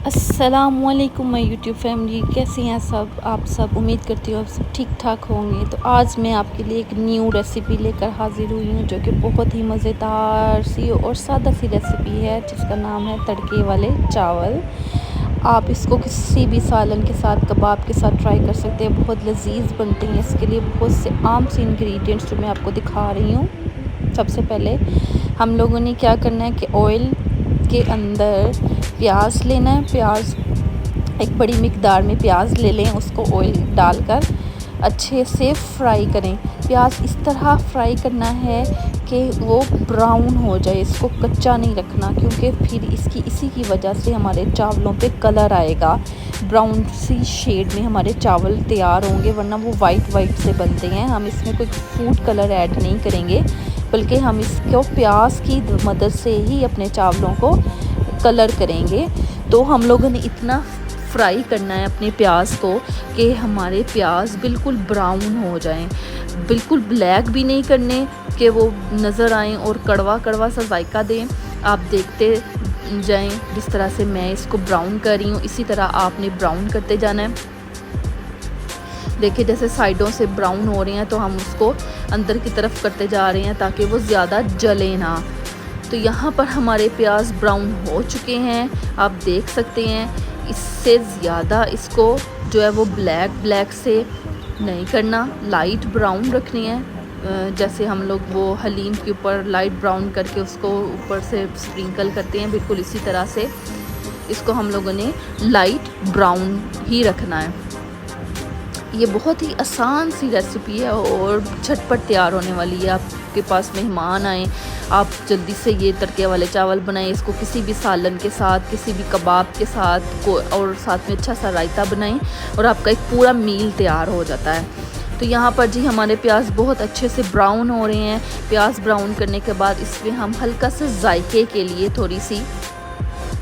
अस्सलामुअलैकुम my YouTube family, कैसे हैं सब आप सब। उम्मीद करती हूँ आप सब ठीक ठाक होंगे। तो आज मैं आपके लिए एक न्यू रेसिपी लेकर हाज़िर हुई हूँ, जो कि बहुत ही मज़ेदार सी और सादा सी रेसिपी है, जिसका नाम है तड़के वाले चावल। आप इसको किसी भी सालन के साथ, कबाब के साथ ट्राई कर सकते हैं। बहुत लजीज बनते हैं। इसके लिए बहुत से आम से इंग्रेडिएंट्स जो मैं आपको दिखा रही हूँ। सबसे पहले हम लोगों ने क्या करना है कि ऑयल के अंदर प्याज लेना है। प्याज एक बड़ी मिकदार में प्याज ले लें, उसको ऑयल डालकर अच्छे से फ्राई करें। प्याज इस तरह फ्राई करना है कि वो ब्राउन हो जाए, इसको कच्चा नहीं रखना, क्योंकि फिर इसी की वजह से हमारे चावलों पे कलर आएगा। ब्राउन सी शेड में हमारे चावल तैयार होंगे, वरना वो वाइट से बनते हैं। हम इसमें कोई फूड कलर ऐड नहीं करेंगे, बल्कि हम इसको प्याज की मदद से ही अपने चावलों को कलर करेंगे। तो हम लोगों ने इतना फ्राई करना है अपने प्याज को कि हमारे प्याज बिल्कुल ब्राउन हो जाएं। बिल्कुल ब्लैक भी नहीं करने कि वो नज़र आएं और कड़वा कड़वा सा जायका दें। आप देखते जाएं जिस तरह से मैं इसको ब्राउन कर रही हूँ, इसी तरह आपने ब्राउन करते जाना है। देखिए जैसे साइडों से ब्राउन हो रहे हैं, तो हम उसको अंदर की तरफ करते जा रहे हैं ताकि वो ज़्यादा जले ना। तो यहाँ पर हमारे प्याज ब्राउन हो चुके हैं, आप देख सकते हैं। इससे ज़्यादा इसको जो है वो ब्लैक से नहीं करना, लाइट ब्राउन रखनी है। जैसे हम लोग वो हलीम के ऊपर लाइट ब्राउन करके उसको ऊपर से स्प्रिंकल करते हैं, बिल्कुल इसी तरह से इसको हम लोगों ने लाइट ब्राउन ही रखना है। ये बहुत ही आसान सी रेसिपी है और झटपट तैयार होने वाली है। आपके पास मेहमान आए, आप जल्दी से ये तड़के वाले चावल बनाएं। इसको किसी भी सालन के साथ, किसी भी कबाब के साथ को, और साथ में अच्छा सा रायता बनाएं, और आपका एक पूरा मील तैयार हो जाता है। तो यहाँ पर जी हमारे प्याज बहुत अच्छे से ब्राउन हो रहे हैं। प्याज ब्राउन करने के बाद इसमें हम हल्का सा जायके के लिए थोड़ी सी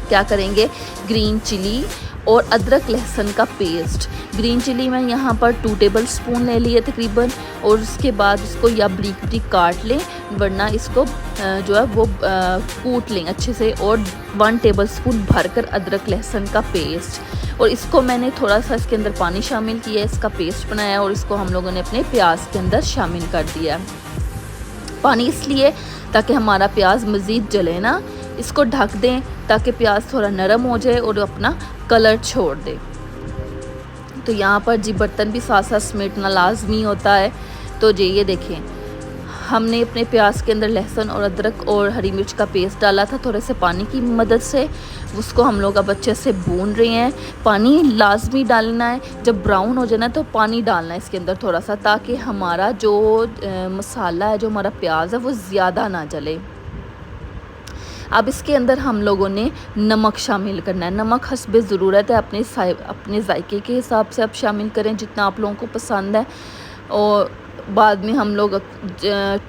क्या करेंगे, ग्रीन चिली और अदरक लहसुन का पेस्ट। ग्रीन चिली मैं यहाँ पर 2 टेबल स्पून ले लिए तकरीबन, और उसके बाद उसको या बारीक बारीक काट लें, वरना इसको जो है वो कूट लें अच्छे से। और 1 टेबल स्पून भरकर अदरक लहसुन का पेस्ट, और इसको मैंने थोड़ा सा इसके अंदर पानी शामिल किया, इसका पेस्ट बनाया, और इसको हम लोगों ने अपने प्याज के अंदर शामिल कर दिया। पानी इसलिए ताकि हमारा प्याज मज़ीद जले ना। इसको ढक दें ताकि प्याज थोड़ा नरम हो जाए और अपना कलर छोड़ दे। तो यहाँ पर जी बर्तन भी साथ साथ समेटना लाजमी होता है। तो जी ये देखें, हमने अपने प्याज के अंदर लहसुन और अदरक और हरी मिर्च का पेस्ट डाला था, थोड़े से पानी की मदद से उसको हम लोग अब अच्छे से भून रहे हैं। पानी लाजमी डालना है, जब ब्राउन हो जाना तो पानी डालना है इसके अंदर थोड़ा सा, ताकि हमारा जो मसाला है, जो हमारा प्याज है, वो ज़्यादा ना जले। अब इसके अंदर हम लोगों ने नमक शामिल करना है। नमक हस्बे ज़रूरत है, अपने जायके के हिसाब से आप शामिल करें जितना आप लोगों को पसंद है। और बाद में हम लोग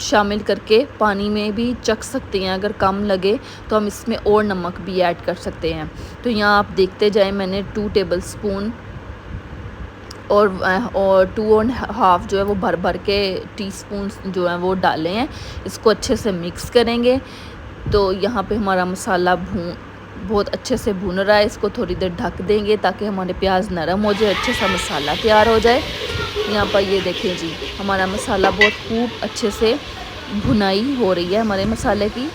शामिल करके पानी में भी चख सकते हैं, अगर कम लगे तो हम इसमें और नमक भी ऐड कर सकते हैं। तो यहाँ आप देखते जाएं, मैंने 2 टेबल स्पून और 2.5 जो है वो भर के टीस्पून जो है वो डाले हैं। इसको अच्छे से मिक्स करेंगे। तो यहाँ पे हमारा मसाला बहुत अच्छे से भून रहा है। इसको थोड़ी देर ढक देंगे ताकि हमारे प्याज नरम हो जाए, अच्छे सा मसाला तैयार हो जाए। यहाँ पर ये देखें जी, हमारा मसाला बहुत खूब अच्छे से भुनाई हो रही है हमारे मसाले की।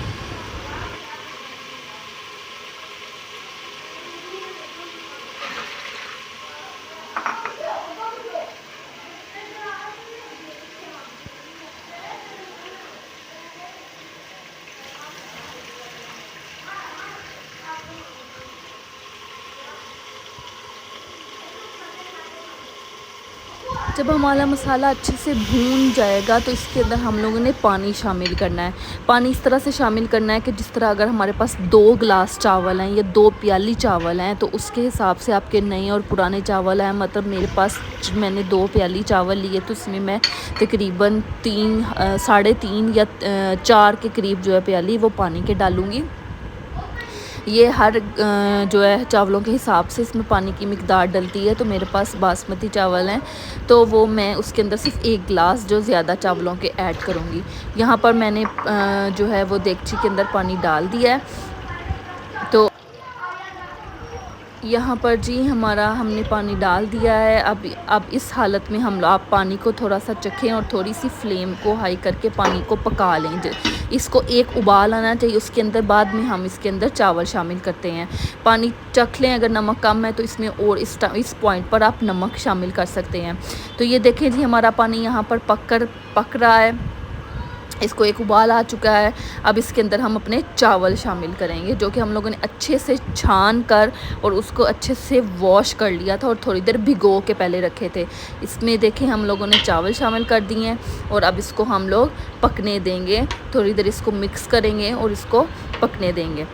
जब हमारा मसाला अच्छे से भून जाएगा तो इसके अंदर हम लोगों ने पानी शामिल करना है। पानी इस तरह से शामिल करना है कि जिस तरह अगर हमारे पास 2 गिलास चावल हैं या 2 प्याली चावल हैं, तो उसके हिसाब से आपके नए और पुराने चावल हैं। मतलब मेरे पास मैंने 2 प्याली चावल लिए, तो इसमें मैं तकरीबन 3.5 या 4 के करीब जो है प्याली वो पानी के डालूँगी। ये हर जो है चावलों के हिसाब से इसमें पानी की मिकदार डलती है। तो मेरे पास बासमती चावल हैं, तो वो मैं उसके अंदर सिर्फ 1 गिलास जो ज़्यादा चावलों के ऐड करूँगी। यहाँ पर मैंने जो है वो देगची के अंदर पानी डाल दिया है। तो यहाँ पर जी हमारा हमने पानी डाल दिया है। अब इस हालत में हम आप पानी को थोड़ा सा चखें और थोड़ी सी फ्लेम को हाई करके पानी को पका लें। इसको एक उबाल आना चाहिए, उसके अंदर बाद में हम इसके अंदर चावल शामिल करते हैं। पानी चख लें, अगर नमक कम है तो इसमें और इस पॉइंट पर आप नमक शामिल कर सकते हैं। तो ये देखें जी हमारा पानी यहाँ पर पक रहा है, इसको एक उबाल आ चुका है। अब इसके अंदर हम अपने चावल शामिल करेंगे, जो कि हम लोगों ने अच्छे से छान कर और उसको अच्छे से वॉश कर लिया था और थोड़ी देर भिगो के पहले रखे थे। इसमें देखें हम लोगों ने चावल शामिल कर दिए हैं और अब इसको हम लोग पकने देंगे। थोड़ी देर इसको मिक्स करेंगे और इसको पकने देंगे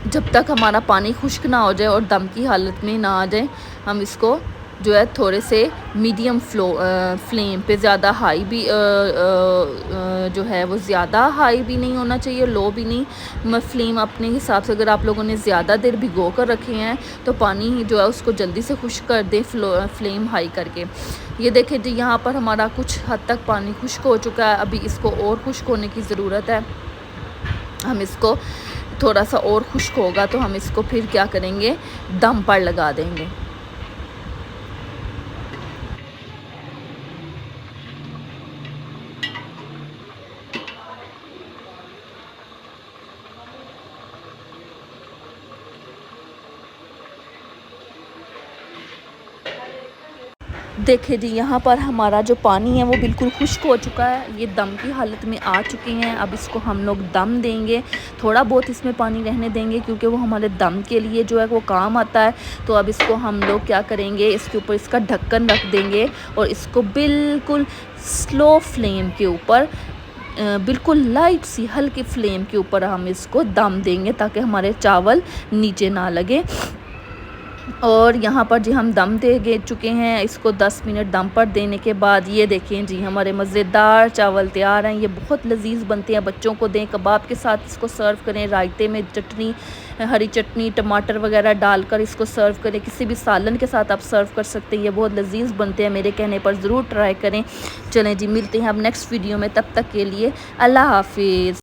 जब तक हमारा पानी खुश्क ना हो जाए और दम की हालत में ना आ जाए। हम इसको जो है थोड़े से मीडियम फ्लेम पे, ज़्यादा हाई भी जो है वो ज़्यादा हाई भी नहीं होना चाहिए, लो भी नहीं। फ्लेम अपने हिसाब से, अगर आप लोगों ने ज़्यादा देर भिगो कर रखे हैं तो पानी जो है उसको जल्दी से खुश्क कर दें फ्लेम हाई करके। ये देखें जी यहाँ पर हमारा कुछ हद तक पानी खुश्क हो चुका है। अभी इसको और खुश्क होने की ज़रूरत है। हम इसको थोड़ा सा और खुश्क होगा तो हम इसको फिर क्या करेंगे, दम पर लगा देंगे। देखिए जी यहाँ पर हमारा जो पानी है वो बिल्कुल खुश्क हो चुका है, ये दम की हालत में आ चुके हैं। अब इसको हम लोग दम देंगे, थोड़ा बहुत इसमें पानी रहने देंगे क्योंकि वो हमारे दम के लिए जो है वो काम आता है। तो अब इसको हम लोग क्या करेंगे, इसके ऊपर इसका ढक्कन रख देंगे और इसको बिल्कुल स्लो फ्लेम के ऊपर, बिल्कुल लाइट सी हल्की फ्लेम के ऊपर हम इसको दम देंगे ताकि हमारे चावल नीचे ना लगे। और यहाँ पर जी हम दम दे चुके हैं। इसको 10 मिनट दम पर देने के बाद ये देखें जी हमारे मज़ेदार चावल तैयार हैं। ये बहुत लजीज बनते हैं, बच्चों को दें, कबाब के साथ इसको सर्व करें, रायते में चटनी, हरी चटनी, टमाटर वगैरह डालकर इसको सर्व करें, किसी भी सालन के साथ आप सर्व कर सकते हैं। ये बहुत लजीज बनते हैं, मेरे कहने पर ज़रूर ट्राई करें। चलें जी मिलते हैं अब नेक्स्ट वीडियो में, तब तक के लिए अल्लाह हाफिज़।